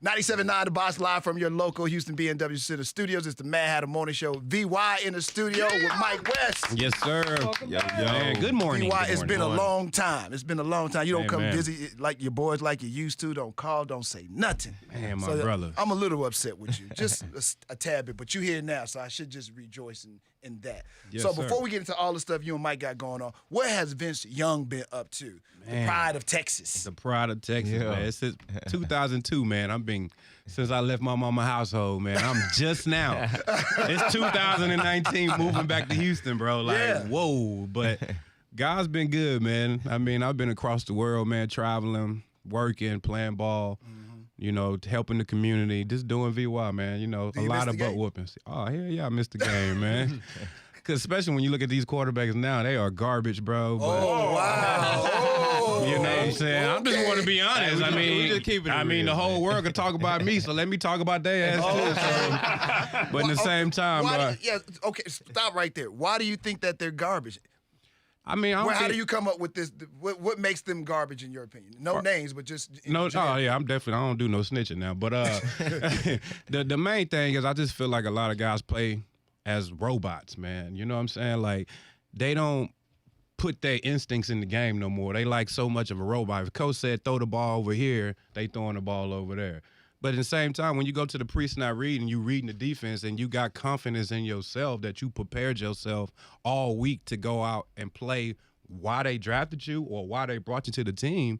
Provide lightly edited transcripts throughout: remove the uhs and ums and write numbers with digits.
97.9 The Box, live from your local Houston BMW Center studios. It's the Madd Hatta Morning Show. VY in the studio with Mike West. Yes, sir. Yo. Man, good morning. VY, Good it's been morning. a long time. It's been a long time. You don't come man. busy like your boys like you used to. Don't call, don't say nothing. Man, my brother. I'm a little upset with you, just a tad bit, but you here now, so I should just rejoice in that. Yes, so sir. before we get into all the stuff you and Mike got going on, what has Vince Young been up to? The pride of Texas. The pride of Texas, man. It's since 2002, man. Since I left my mama household, man. I'm just now. It's 2019, moving back to Houston, bro. Like, whoa. But God's been good, man. I mean, I've been across the world, man, traveling, working, playing ball, you know, helping the community, just doing VY, man. You know, a lot of butt whoopings. Oh, hell yeah, I missed the game, man. Because especially when you look at these quarterbacks now, they are garbage, bro. But, you know what I'm saying? I just want to be honest. I mean, the whole world can talk about me, so let me talk about their ass too. So. But at the same time, bro. Stop right there. Why do you think that they're garbage? I mean, how do you come up with this? What makes them garbage in your opinion? No names, but just no. Oh yeah, I don't do no snitching now. But the main thing is I just feel like a lot of guys play as robots, man. You know what I'm saying? Like they don't put their instincts in the game no more. They like so much of a robot. If coach said throw the ball over here, they throwing the ball over there. But at the same time, when you go to the pre-snap reading, you reading the defense and you got confidence in yourself that you prepared yourself all week to go out and play why they drafted you or why they brought you to the team,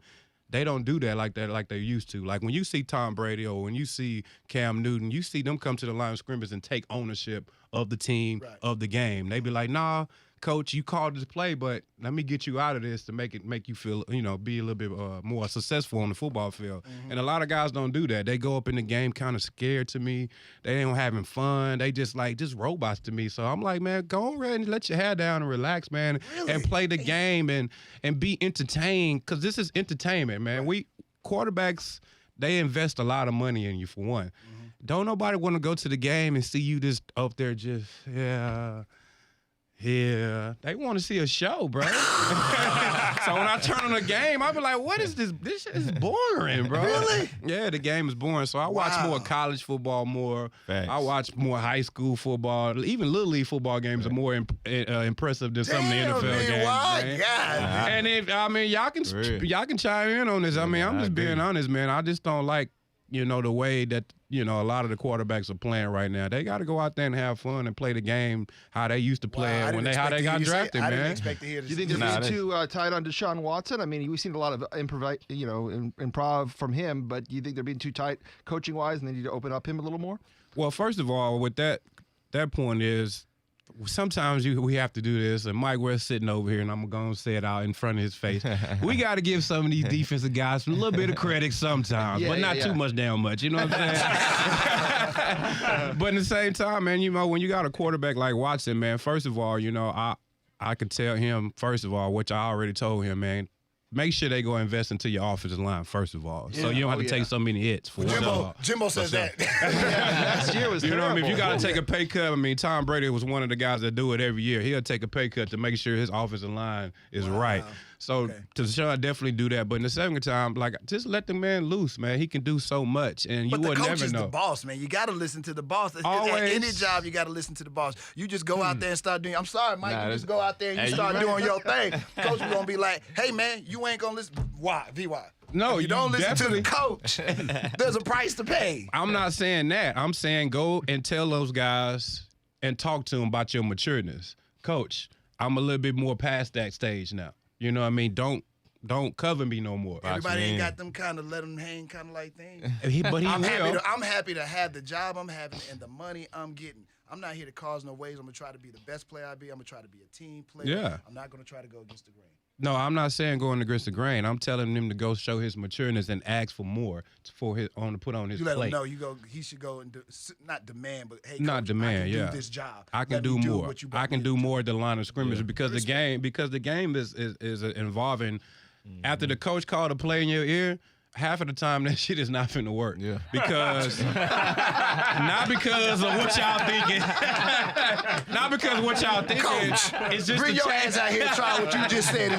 they don't do that like they used to. Like when you see Tom Brady or when you see Cam Newton, you see them come to the line of scrimmage and take ownership of the team, of the game. They be like, nah, coach, you called this play, but let me get you out of this to make you feel, you know, be a little bit more successful on the football field. And a lot of guys don't do that. They go up in the game kind of scared to me. They ain't having fun. They just robots to me. So I'm like, man, go ahead and let your hair down and relax, man, and play the game and be entertained, because this is entertainment, man. We quarterbacks, they invest a lot of money in you, for one. Don't nobody want to go to the game and see you just up there just, yeah, they want to see a show, bro. So when I turn on the game, I be like, what is this? This is boring, bro. Really? Yeah, the game is boring. So I watch more college football more. Facts. I watch more high school football. Even Little League football games are more impressive than some of the NFL games. Man. God. And y'all can chime in on this. I mean, I'm just being honest, man. I just don't like, you know, the way that, you know, a lot of the quarterbacks are playing right now. They got to go out there and have fun and play the game how they used to play it when how they got drafted, man. I didn't expect to hear this. Do you think they're being too tight on Deshaun Watson? I mean, we've seen a lot of improv from him, but do you think they're being too tight coaching-wise and they need to open up him a little more? Well, first of all, with that point is, sometimes we have to do this, and Mike West sitting over here, and I'm going to say it out in front of his face. We got to give some of these defensive guys a little bit of credit sometimes, but not too much damn much. You know what I'm saying? But at the same time, man, you know, when you got a quarterback like Watson, man, first of all, you know, I could tell him, first of all, which I already told him, man, make sure they go invest into your offensive line, first of all. So you don't have to take so many hits. Jimbo says that. Last year was terrible. You know what I mean? If you got to take a pay cut, I mean, Tom Brady was one of the guys that do it every year. He'll take a pay cut to make sure his offensive line is right. So Deshaun definitely do that. But in the second time, like, just let the man loose, man. He can do so much, and you would never know. But the coach is the boss, man. You got to listen to the boss. Always. At any job, you got to listen to the boss. You just go out there and start doing. I'm sorry, Mike. You just go out there and you start doing your thing. Coach is gonna be like, "Hey, man, you ain't gonna listen." Why? VY. No, you don't listen to the coach. There's a price to pay. I'm not saying that. I'm saying go and tell those guys and talk to them about your matureness. Coach, I'm a little bit more past that stage now. You know what I mean? Don't cover me no more. Everybody ain't got them kind of let them hang kind of like things. I'm happy to have the job I'm having and the money I'm getting. I'm not here to cause no waves. I'm going to try to be the best player I be. I'm going to try to be a team player. Yeah. I'm not going to try to go against the grain. No, I'm not saying going against the grain. I'm telling him to go show his matureness and ask for more to put on his plate. You let him know he should go and not demand, but hey, not coach, demand, I can do this job. I can do more. I can do more at the line of scrimmage because the game is involving. After the coach called a play in your ear, half of the time that shit is not finna work. Yeah. Because not because of what y'all thinking. Not because of what y'all thinking. Coach, it's just bring your ass out here and try what you just said.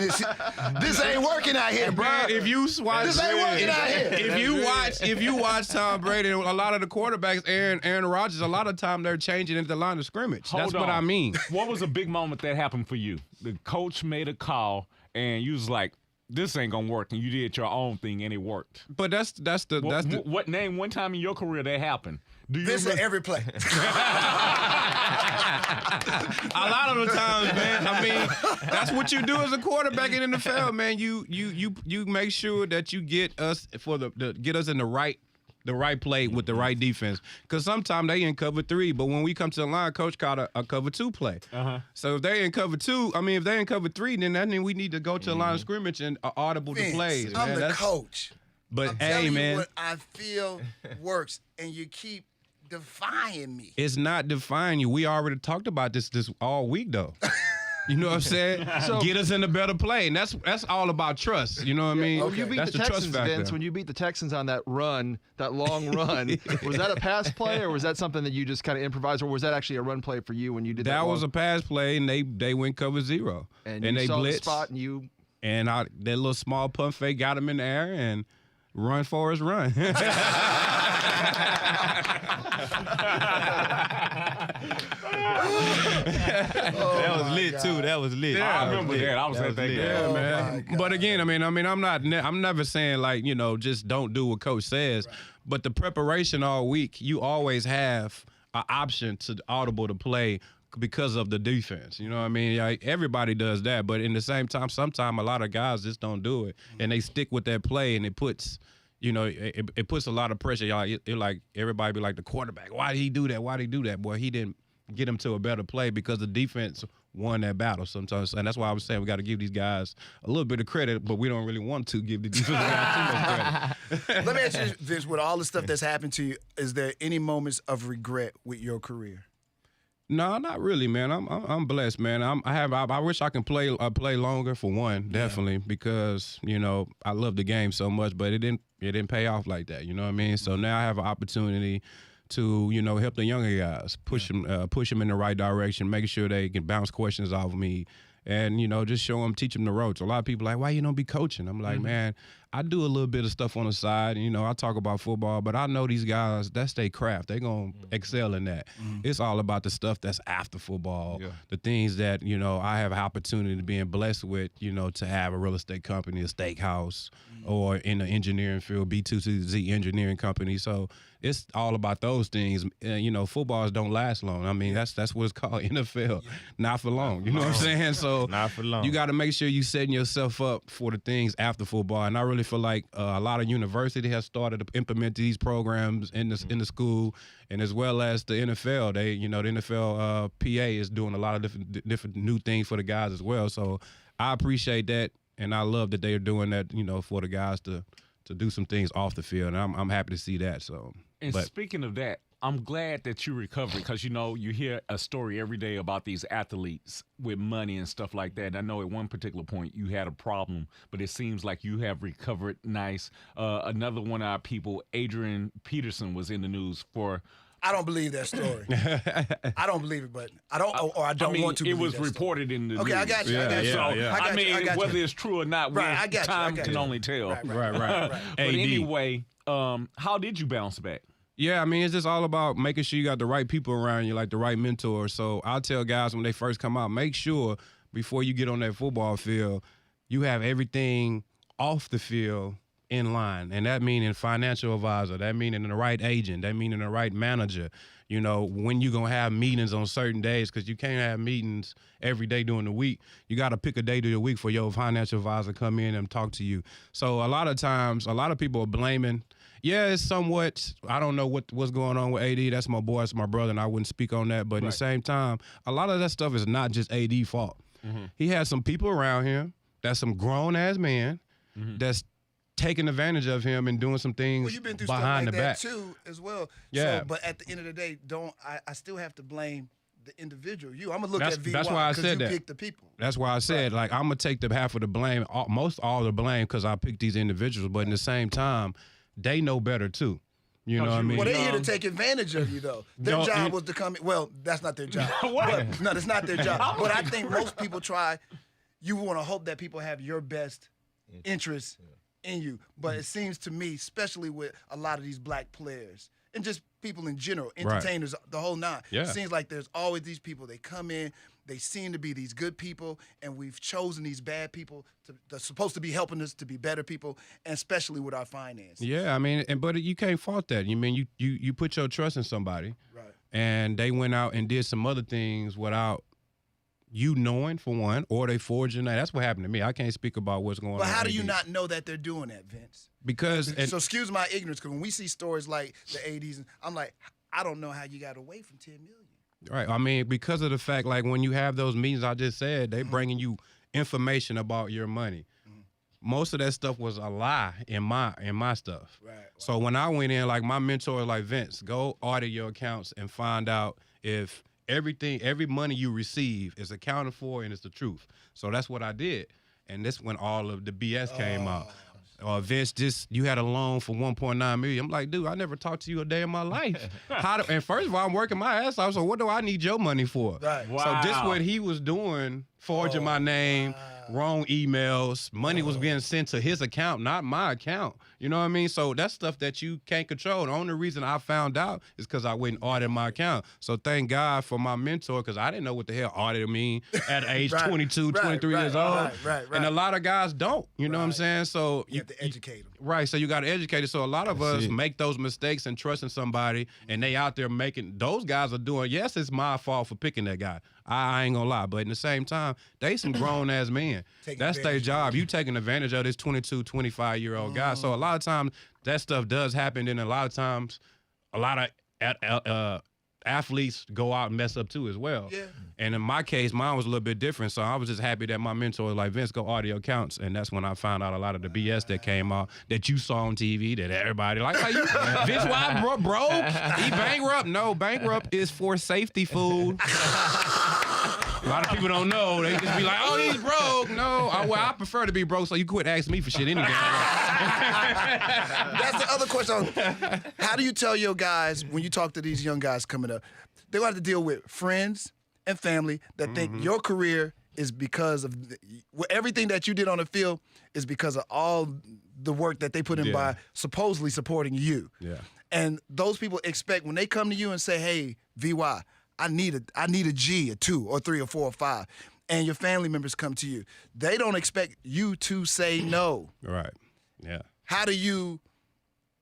This ain't working out here, bro. If you watch, this ain't working out here. If you watch Tom Brady and a lot of the quarterbacks, Aaron Rodgers, a lot of time they're changing into the line of scrimmage. That's what I mean. What was a big moment that happened for you? The coach made a call and you was like, this ain't gonna work, and you did your own thing and it worked. But that's the what name one time in your career that happened? Do you this is every play. A lot of the times, man. I mean, that's what you do as a quarterback in the NFL, man. You make sure that you get us get us in the right play with the right defense. Because sometimes they in cover 3, but when we come to the line, coach called a cover 2 play. So if they in cover 2, if they in cover 3, then that means we need to go to the line of scrimmage and audible the plays. I'm the coach. But I'm hey, telling man, you what I feel works, and you keep defying me. It's not defying you. We already talked about this all week, though. You know what I'm saying? So, get us in a better play, and that's all about trust. You know what I mean? Okay. You beat that's the Texans, Vince. When you beat the Texans on that run, that long run, was that a pass play, or was that something that you just kind of improvised, or was that actually a run play for you when you did that? That was a pass play, and they went cover 0, and they saw blitzed the spot, and that little small pump fake got him in the air, and run Forrest run. That was lit too. That was lit. Yeah, I remember that. I was at that game. Yeah, man. But again, I'm never saying like, just don't do what coach says. Right. But the preparation all week, you always have an option to audible to play because of the defense. You know what I mean? Like, everybody does that, but in the same time, sometimes a lot of guys just don't do it, and they stick with that play, and it puts. It puts a lot of pressure. Y'all, like everybody be like the quarterback. Why did he do that? Why did he do that? Boy, he didn't get him to a better play because the defense won that battle sometimes. And that's why I was saying we got to give these guys a little bit of credit, but we don't really want to give the defense guys too much credit. Let me ask you, Vince, with all the stuff that's happened to you, is there any moments of regret with your career? No, not really, man. I'm blessed, man. I wish I can play longer for one, definitely, because I love the game so much, but it didn't pay off like that. You know what I mean? So now I have an opportunity to help the younger guys, push them in the right direction, make sure they can bounce questions off of me, and just show them, teach them the ropes. A lot of people are like, why you don't be coaching? I'm like, man, I do a little bit of stuff on the side. I talk about football, but I know these guys, that's their craft. They're going to excel in that. It's all about the stuff that's after football, the things that, I have an opportunity to being blessed with, to have a real estate company, a steakhouse, or in the engineering field, B2Z engineering company. So it's all about those things. Footballs don't last long. I mean, that's what it's called, NFL. Not for long. You know what I'm saying? So not for long. You got to make sure you setting yourself up for the things after football. And I really feel like a lot of university has started to implement these programs in the school, and as well as the NFL. The NFL PA is doing a lot of different new things for the guys as well. So I appreciate that, and I love that they are doing that. For the guys to do some things off the field, and I'm happy to see that. So. And speaking of that, I'm glad that you recovered, because you hear a story every day about these athletes with money and stuff like that. And I know at one particular point you had a problem, but it seems like you have recovered nice. Another one of our people, Adrian Peterson, was in the news for. I don't believe that story. I don't believe it, but I don't want to believe it. It was reported in the news. Okay, I got you. Whether it's true or not, time can only tell. Right. But anyway, how did you bounce back? Yeah, it's just all about making sure you got the right people around you, like the right mentors. So I tell guys when they first come out, make sure before you get on that football field, you have everything off the field in line. And that meaning financial advisor, that meaning the right agent, that meaning the right manager. When you're going to have meetings on certain days, because you can't have meetings every day during the week. You got to pick a day during the week for your financial advisor to come in and talk to you. So a lot of times, a lot of people are blaming. Yeah, it's somewhat, I don't know what's going on with AD. That's my boy, that's my brother, and I wouldn't speak on that. But at the same time, a lot of that stuff is not just AD's fault. He has some people around him, that's some grown-ass man, that's taking advantage of him and doing some things you've been through behind stuff like the back too, as well. Yeah. So, but at the end of the day, I still have to blame the individual. I'm gonna look That's at VY that's why I said you that. pick the people. That's why I said, like, I'm gonna take the half of the blame, all the blame, because I picked these individuals. But in the same time, they know better too. You know what I mean? Well, they're here to take advantage of you, though. Their job was to come. Well, that's not their job. No, that's not their job. But I think most people try. You want to hope that people have your best interest in you. But it seems to me, especially with a lot of these black players and just people in general, entertainers, the whole nine. Yeah. It seems like there's always these people. They come in. They seem to be these good people, and we've chosen these bad people that's supposed to be helping us to be better people, and especially with our finances. Yeah, I mean, but you can't fault that. You mean you put your trust in somebody, Right. and they went out and did some other things without you knowing, for one, or they forging that. That's what happened to me. I can't speak about what's going on. But how do you not know that they're doing that, Vince? Because So excuse my ignorance, because when we see stories like the 80s, I'm like, I don't know how you got away from 10 million. right, I mean, because of the fact, like, when you have those meetings, I just said, they bringing you information about your money. Most of that stuff was a lie in my stuff. Right. So when I went in, like, my mentor was like, Vince, go audit your accounts and find out if every money you receive is accounted for and it's the truth. So that's what I did. And this when all of the BS came out. Vince, you had a loan for $1.9 million. I'm like, dude, I never talked to you a day in my life. And first of all, I'm working my ass off, so what do I need your money for? Right. Wow. So this what he was doing, forging my name, wrong emails. Money was being sent to his account, not my account. You know what I mean? So that's stuff that you can't control. The only reason I found out is because I went and audited my account. So thank God for my mentor, because I didn't know what the hell audit mean at age 22, 23 years old. Right. And a lot of guys don't. You know what I'm saying? So You have to educate them. Right, so you got to educate it. So a lot of us make those mistakes and trusting somebody, and they out there making, those guys are doing, yes, it's my fault for picking that guy. I ain't gonna lie, but in the same time, they some grown-ass men. That's their job. You taking advantage of this 22, 25-year-old guy. So a lot of times, that stuff does happen, and a lot of times, a lot of athletes go out and mess up too as well. Yeah. And in my case, mine was a little bit different. So I was just happy that my mentor was like, Vince, go audio accounts. And that's when I found out a lot of the BS that came out that you saw on TV, that everybody like, how you, Vince, why broke? He bankrupt? No, bankrupt is for safety, fool. A lot of people don't know. They just be like, oh, he's broke. No, I prefer to be broke, so you quit asking me for shit anyway. That's the other question. How do you tell your guys, when you talk to these young guys coming up, they're going to have to deal with friends and family that think your career is because of everything that you did on the field is because of all the work that they put in by supposedly supporting you. Yeah. And those people expect when they come to you and say, hey, VY, I need a G, a 2 or 3 or 4 or 5, and your family members come to you, they don't expect you to say no. Right. Yeah. How do you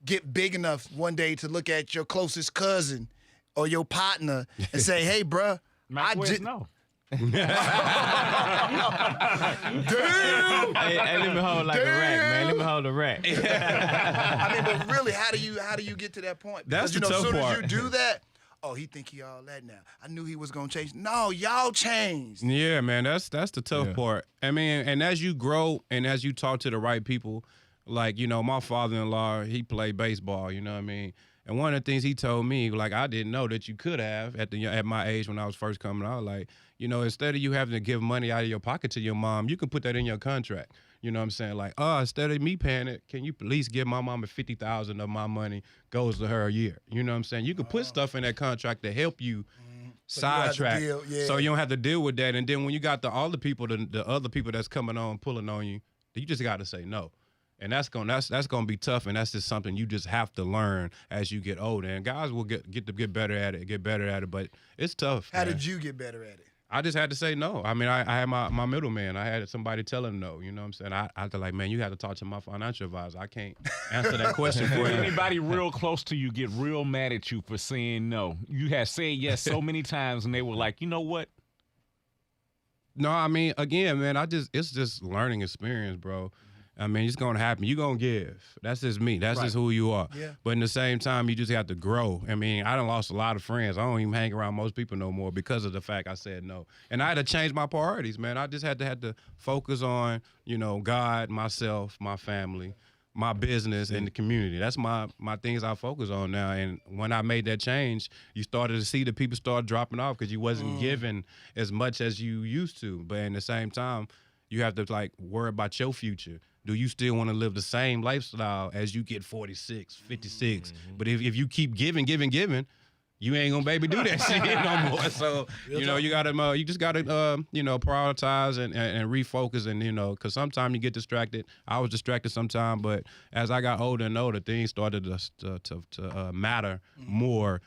get big enough one day to look at your closest cousin or your partner and say, hey, bruh, Matt West, no. Damn! Hey, let me hold like a rack, man. Let me hold a rack. I mean, but really, how do you get to that point? That's Because, the as tough soon part. as you do that, oh, he think he all that now. I knew he was gonna change. No, y'all changed. Yeah, man, that's the tough part. I mean, and as you grow and as you talk to the right people, like, you know, my father-in-law, he played baseball, you know what I mean? And one of the things he told me, like, I didn't know that you could have at my age when I was first coming out, like, you know, instead of you having to give money out of your pocket to your mom, you can put that in your contract. You know what I'm saying? Like, instead of me paying it, can you at least give my mama $50,000 of my money goes to her a year? You know what I'm saying? You can put stuff in that contract to help you sidetrack, so you don't have to deal with that. And then when you got all the people, the other people that's coming on pulling on you, you just got to say no. And that's gonna be tough, and that's just something you just have to learn as you get older. And guys will get better at it, but it's tough. How did you get better at it? I just had to say no. I mean, I had my middleman. I had somebody tell him no. You know what I'm saying? I had to like, man, you have to talk to my financial advisor. I can't answer that question for you. Anybody real close to you get real mad at you for saying no? You have said yes so many times, and they were like, you know what? No, I mean, again, man, it's just learning experience, bro. I mean, it's going to happen. You're going to give. That's just me. That's just who you are. Yeah. But in the same time, you just have to grow. I mean, I done lost a lot of friends. I don't even hang around most people no more because of the fact I said no. And I had to change my priorities, man. I just had to focus on, you know, God, myself, my family. my business and the community. That's my things I focus on now. And when I made that change, you started to see the people start dropping off because you wasn't giving as much as you used to. But at the same time, you have to like worry about your future. Do you still want to live the same lifestyle as you get 46, 56? But if you keep giving, you ain't gonna baby do that shit no more. So you just gotta prioritize and refocus, and because sometimes you get distracted. I was distracted sometimes, but as I got older and older, things started to matter more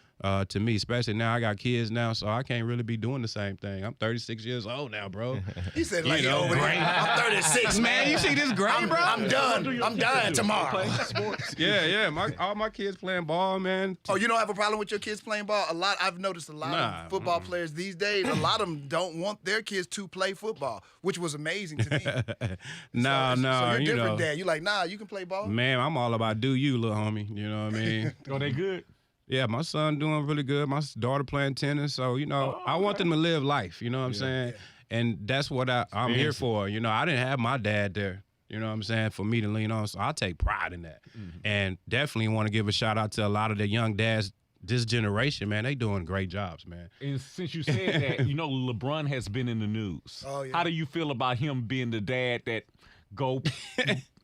to me. Especially now, I got kids now, so I can't really be doing the same thing. I'm 36 years old now, bro. He said like over there. I'm 36, man. You see this gray, bro? I'm done. I'm dying tomorrow. Yeah. All my kids playing ball, man. Oh, you don't have a problem with your kids playing ball? I've noticed a lot of football players these days, a lot of them don't want their kids to play football, which was amazing to me. No. So you're different, Dad. You're like, nah, you can play ball. Man, I'm all about do you, little homie. You know what I mean? Oh, they good? Yeah, my son doing really good. My daughter playing tennis. So, I want them to live life. You know what I'm saying? Yeah. And that's what I'm here for. I didn't have my dad there. You know what I'm saying? For me to lean on. So I take pride in that. Mm-hmm. And definitely want to give a shout out to a lot of the young dads this generation, man. They doing great jobs, man. And since you said that, LeBron has been in the news. Oh, yeah. How do you feel about him being the dad that go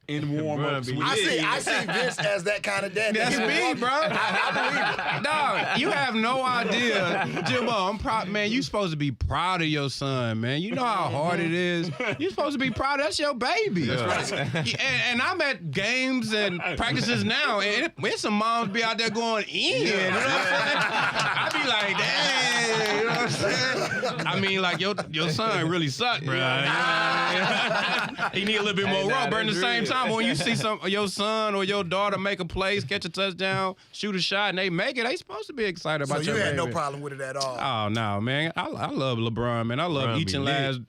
in warm-ups? I see Vince as that kind of dad. That's me, bro. I believe it. Dog, you have no idea. Jimbo, I'm proud. Man, you supposed to be proud of your son, man. You know how hard it is. You're supposed to be proud. That's your baby. That's right. And I'm at games and practices now, and some moms be out there going in. You know what I'm saying? I be like, dang. You know what I'm saying? I mean, like, your son really sucked, bro. He need a little bit more rubber. But at the same time, when you see your son or your daughter make a play, catch a touchdown, shoot a shot, and they make it, they supposed to be excited about your baby. So you had no problem with it at all? Oh, no, man. I love LeBron, man. I love each and last.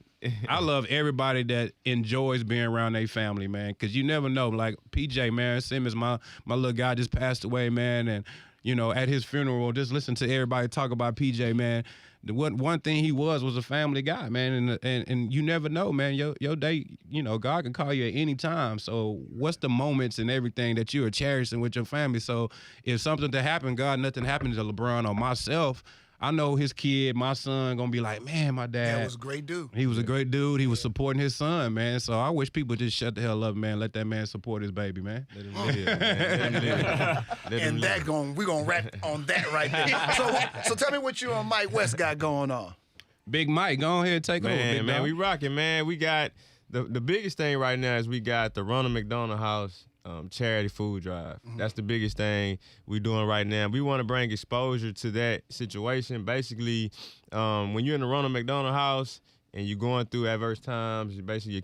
I love everybody that enjoys being around their family, man, because you never know. Like PJ, man, Simmons, my little guy just passed away, man, and, at his funeral, just listen to everybody talk about PJ, man. One thing he was a family guy, man, and you never know, man. Your day, God can call you at any time. So what's the moments and everything that you are cherishing with your family? So if something to happen, God, nothing happened to LeBron or myself, I know his kid, my son, gonna be like, man, my dad. That was a great dude. He was a great dude. He was supporting his son, man. So I wish people just shut the hell up, man. Let that man support his baby, man. Let him live, man. Let him live. And we're gonna wrap on that right there. So tell me what you and Mike West got going on. Big Mike, go ahead and take over. Big man, dog. we rocking, man. We got the biggest thing right now is we got the Ronald McDonald House charity food drive. Mm-hmm. That's the biggest thing we're doing right now. We want to bring exposure to that situation. Basically, when you're in the Ronald McDonald House and you're going through adverse times, basically your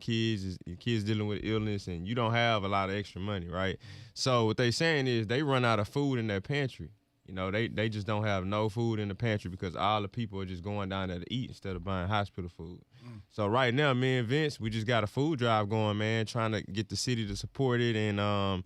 kids dealing with illness, and you don't have a lot of extra money, right? So what they saying is they run out of food in their pantry. They just don't have no food in the pantry because all the people are just going down there to eat instead of buying hospital food. So right now, me and Vince, we just got a food drive going, man, trying to get the city to support it. And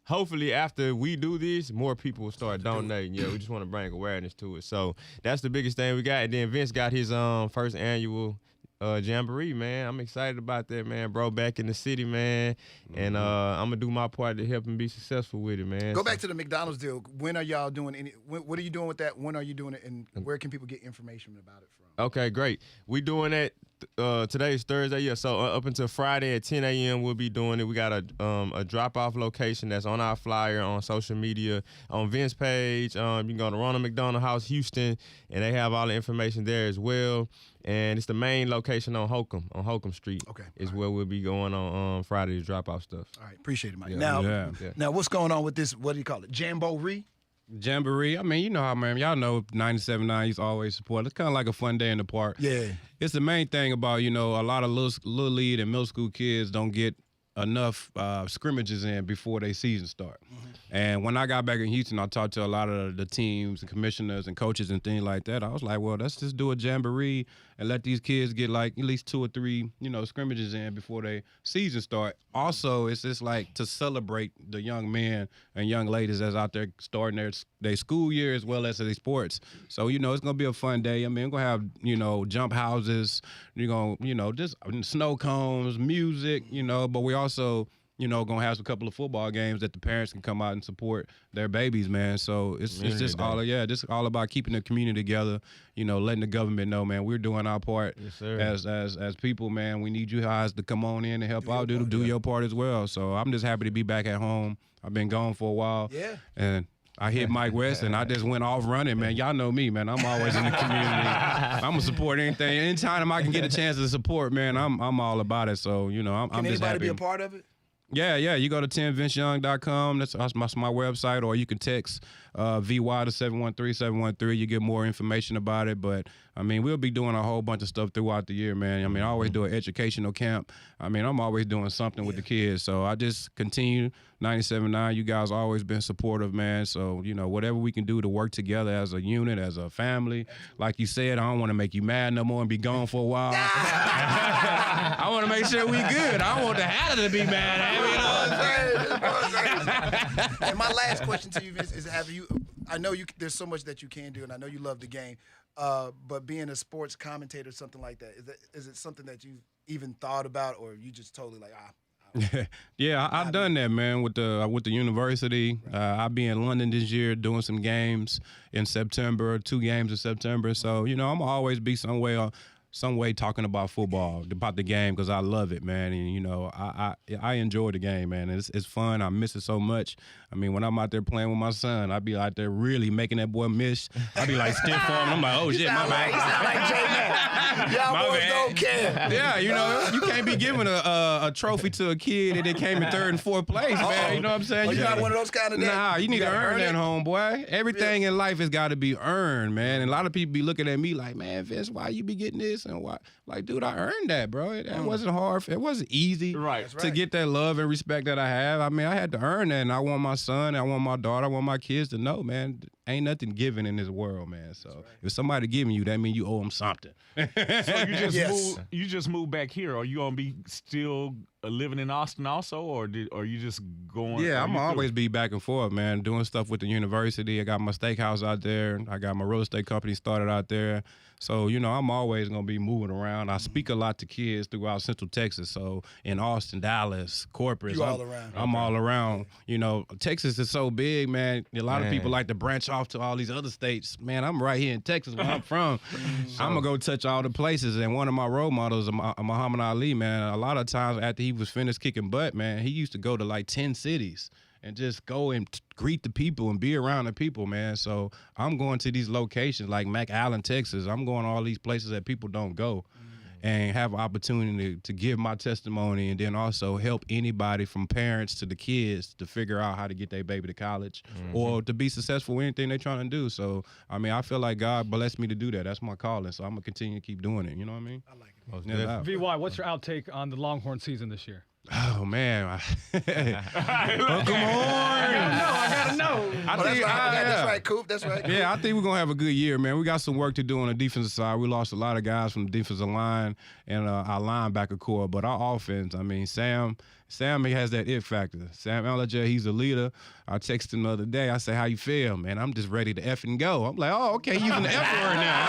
hopefully after we do this, more people will start donating. Yeah, we just want to bring awareness to it. So that's the biggest thing we got. And then Vince got his first annual jamboree, man. I'm excited about that, man, bro. Back in the city, man. And I'm going to do my part to help him be successful with it, man. Go back to the McDonald's deal. When are y'all doing what are you doing with that? When are you doing it? And where can people get information about it from? Okay, great. We doing that. Today is Thursday, yeah. So up until Friday at 10 a.m. we'll be doing it. We got a drop-off location that's on our flyer on social media, on Vince's page. You can go to Ronald McDonald House, Houston, and they have all the information there as well. And it's the main location on Holcomb Street. Okay, is where we'll be going on Friday to drop off stuff. All right, appreciate it, Mike. Yeah. Now, what's going on with this? What do you call it? Jamboree? I mean, you know how, man. Y'all know 97.9 used to always support. It's kind of like a fun day in the park. Yeah. It's the main thing about, a lot of little league and middle school kids don't get enough scrimmages in before they season start. Mm-hmm. And when I got back in Houston, I talked to a lot of the teams and commissioners and coaches and things like that. I was like, well, let's just do a jamboree and let these kids get like at least 2 or 3, scrimmages in before they season start. Also, it's just like to celebrate the young men and young ladies that's out there starting their school year as well as their sports. So, it's going to be a fun day. I mean, we're going to have, jump houses, just snow cones, music, but we also, gonna have a couple of football games that the parents can come out and support their babies, man. So it's just all about keeping the community together. Letting the government know, man, we're doing our part as people, man. We need you guys to come on in and help out, do your part as well. So I'm just happy to be back at home. I've been gone for a while, and I hit Mike West, and I just went off running, man. Y'all know me, man. I'm always in the community. I'm gonna support anything. Anytime I can get a chance to support, man, I'm all about it. So I'm just happy. Can anybody be a part of it? Yeah. You go to 10vinceyoung.com. That's my website, or you can text VY to 713-713. You get more information about it. But we'll be doing a whole bunch of stuff throughout the year, man. I always do an educational camp. I'm always doing something with the kids. So I just continue 97.9. You guys always been supportive, man. So whatever we can do to work together as a unit, as a family. Like you said, I don't want to make you mad no more and be gone for a while. I want to make sure we good. I don't want the Hatter to be mad at me. And my last question to you, Vince, is I know there's so much that you can do, and I know you love the game, but being a sports commentator, something like that, is it something that you've even thought about, or you just totally like, Yeah, I've done that, man, with the university. I'll be in London this year doing some games in September, 2 games in September. So, I'm always be some way talking about football, about the game, because I love it, man. And, I enjoy the game, man. It's fun. I miss it so much. When I'm out there playing with my son, I be out there really making that boy miss. I be like stiff for him. I'm like, oh, shit, my bad. You sound like Jay Matt. Y'all boys don't care. Yeah, you can't be giving a trophy to a kid that came in 3rd and 4th place, man. You know what I'm saying? Oh, you got one of those kind of days? Nah, you need to earn that, homeboy. Everything in life has got to be earned, man. And a lot of people be looking at me like, man, Vince, why you be getting this and why? Like, dude, I earned that, bro. It wasn't hard. It wasn't easy to get that love and respect that I have. I had to earn that, and I want my son, I want my daughter, I want my kids to know, man, ain't nothing given in this world, man. So if somebody giving you, that means you owe them something. So you just moved back here. Are you gonna be still living in Austin also, or you just going? Yeah, I'm always be back and forth, man, doing stuff with the university. I got my steakhouse out there. I got my real estate company started out there. So, I'm always going to be moving around. I speak a lot to kids throughout Central Texas. So, in Austin, Dallas, Corpus. I'm all around. Texas is so big, man. A lot of people like to branch off to all these other states. Man, I'm right here in Texas where I'm from. I'm going to go touch all the places. And one of my role models, Muhammad Ali, man, a lot of times after he was finished kicking butt, man, he used to go to like 10 cities and just go and greet the people and be around the people, man. So I'm going to these locations like McAllen, Texas. I'm going to all these places that people don't go and have an opportunity to give my testimony, and then also help anybody from parents to the kids to figure out how to get their baby to college or to be successful in anything they're trying to do. So, I feel like God blessed me to do that. That's my calling. So I'm going to continue to keep doing it. You know what I mean? I like it. VY, what's your outtake on the Longhorn season this year? Oh, man. Come on. I gotta know. That's right, Coop. That's right. Coop. Yeah, I think we're going to have a good year, man. We got some work to do on the defensive side. We lost a lot of guys from the defensive line and our linebacker core. But our offense, Sam, he has that it factor. Sam Ellinger, he's a leader. I texted him the other day. I said, how you feel, man? I'm just ready to F and go. I'm like, oh, okay, using the F word now.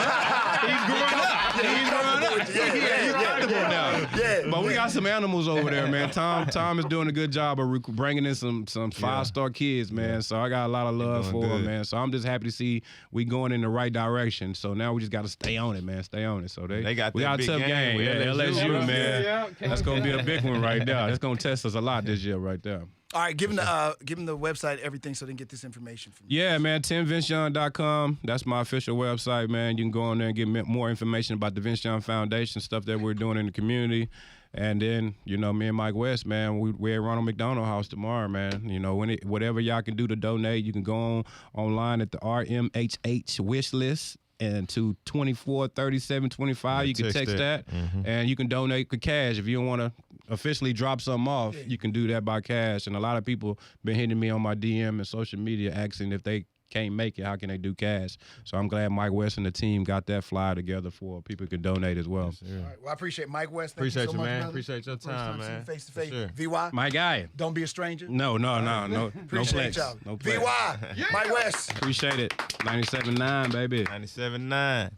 He's growing up. He's growing up. He's comfortable now. Yeah, but we got some animals over there, man. Tom is doing a good job of bringing in some 5-star kids, man. So I got a lot of love for him, man. So I'm just happy to see we going in the right direction. So now we just got to stay on it, man. Stay on it. So we got a tough game. LSU, man. Yeah, that's going to be a big one right there. That's going to test us a lot this year right there. All right, give them the website, everything, so they can get this information from you. Yeah, man, 10vinceyoung.com. That's my official website, man. You can go on there and get more information about the Vince Young Foundation, stuff that we're doing in the community. And then, me and Mike West, man, we're at Ronald McDonald House tomorrow, man. Whatever y'all can do to donate, you can go online at the RMHH wish list. And to 24 37 25, you can text that, and you can donate with cash. If you don't want to officially drop something off, you can do that by cash. And a lot of people been hitting me on my DM and social media asking if they can't make it, how can they do cash? So I'm glad Mike West and the team got that flyer together for people can donate as well. Yes, all right. Well, I appreciate Mike West. Thank Appreciate you so much, man. brother. Appreciate your time, man. Face to face. Sure. VY. My guy. Don't be a stranger. No Appreciate flex. y'all. No flex. VY. Mike West. Appreciate it. 97.9, baby. 97.9.